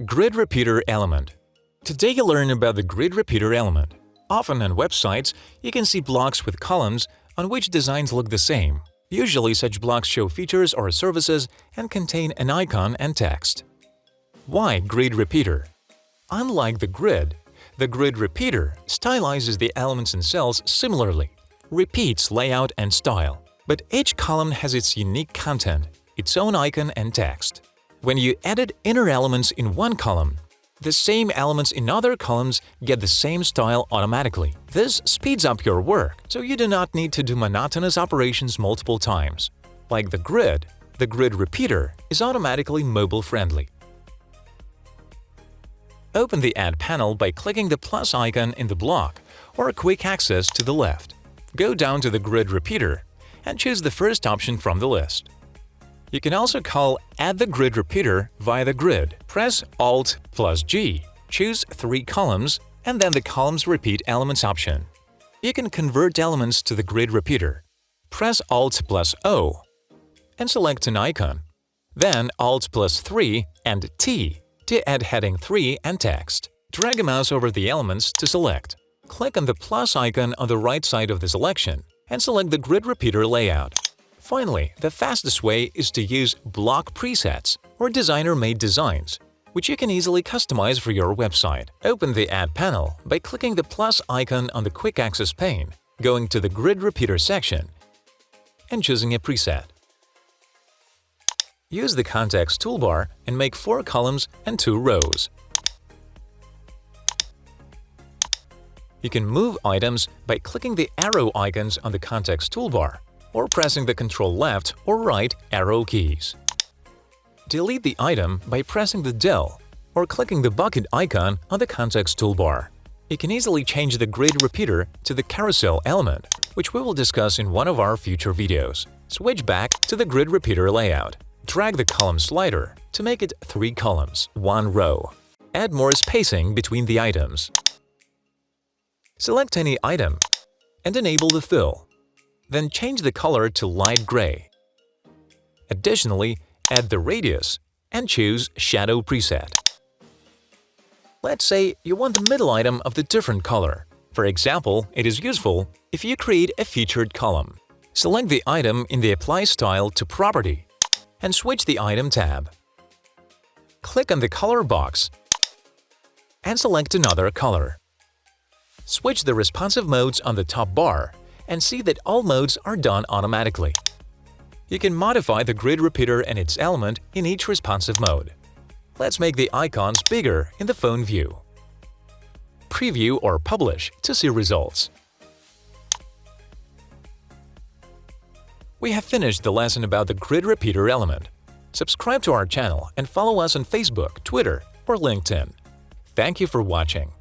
Grid repeater element. Today you'll learn about the grid repeater element. Often on websites, you can see blocks with columns on which designs look the same. Usually such blocks show features or services and contain an icon and text. Why grid repeater? Unlike the grid repeater stylizes the elements and cells similarly, repeats layout and style. But each column has its unique content, its own icon and text. When you edit inner elements in one column, the same elements in other columns get the same style automatically. This speeds up your work, so you do not need to do monotonous operations multiple times. Like the grid repeater is automatically mobile-friendly. Open the Add panel by clicking the plus icon in the block or Quick Access to the left. Go down to the grid repeater and choose the first option from the list. You can also call Add the grid repeater via the grid. Press Alt plus G, choose 3 columns, and then the columns repeat elements option. You can convert elements to the grid repeater. Press Alt plus O and select an icon. Then Alt plus 3 and T to add heading 3 and text. Drag a mouse over the elements to select. Click on the plus icon on the right side of the selection and select the grid repeater layout. Finally, the fastest way is to use block presets or designer-made designs, which you can easily customize for your website. Open the Add panel by clicking the plus icon on the Quick Access pane, going to the Grid Repeater section, and choosing a preset. Use the Context toolbar and make 4 columns and 2 rows. You can move items by clicking the arrow icons on the Context toolbar or pressing the Ctrl left or right arrow keys. Delete the item by pressing the del or clicking the bucket icon on the Context toolbar. You can easily change the grid repeater to the carousel element, which we will discuss in one of our future videos. Switch back to the grid repeater layout. Drag the column slider to make it 3 columns, 1 row. Add more spacing between the items. Select any item and enable the fill. Then change the color to light gray. Additionally, add the radius and choose Shadow preset. Let's say you want the middle item of the different color. For example, it is useful if you create a featured column. Select the item in the Apply Style to Property and switch the Item tab. Click on the color box and select another color. Switch the responsive modes on the top bar and see that all modes are done automatically. You can modify the grid repeater and its element in each responsive mode. Let's make the icons bigger in the phone view. Preview or publish to see results. We have finished the lesson about the grid repeater element. Subscribe to our channel and follow us on Facebook, Twitter, or LinkedIn. Thank you for watching.